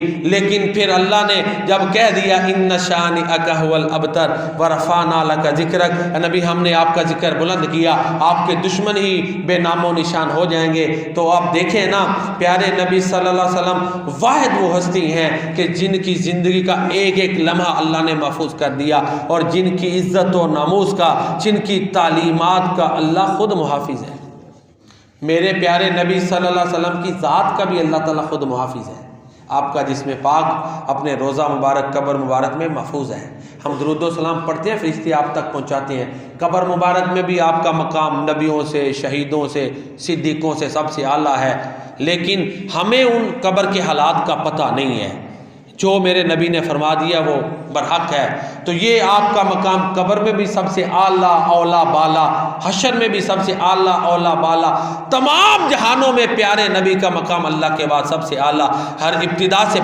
लेकिन फिर अल्लाह ने जब कह दिया इन्ना शानी अकहुल अबतर व रफ़ाना लका ज़िक्रक, नबी हमने आपका जिक्र बुलंद किया, आपके दुश्मन ही बेनामो निशान हो जाएंगे। तो आप देखें ना, प्यारे नबी सल्लल्लाहु अलैहि वसल्लम वाहिद वो हस्ती हैं कि जिनकी ज़िंदगी का एक एक लम्हा अल्लाह ने महफूज कर दिया, और जिनकी इज़्ज़त व नामूस का, जिनकी तालीमात का अल्लाह ख़ुद मुहाफिज़ है। मेरे प्यारे नबी सल्लल्लाहु अलैहि वसल्लम की ज़ात का भी अल्लाह ताला ख़ुद मुहाफिज़ है। आपका जिस्म पाक अपने रोज़ा मुबारक, कब्र मुबारक में महफूज है। हम दुरूद सलाम पढ़ते हैं, फरिश्ते आप तक पहुँचाते हैं। कब्र मुबारक में भी आपका मकाम नबियों से, शहीदों से, सिद्दीक़ों से सबसे आला है, लेकिन हमें उन कब्र के हालात का पता नहीं है। जो मेरे नबी ने फरमा दिया वो बरहक है। तो ये आपका मकाम कब्र में भी सबसे आला औला बाला, हशर में भी सबसे आला औला बाला, तमाम जहानों में प्यारे नबी का मकाम अल्लाह के बाद सबसे आला। हर इब्तिदा से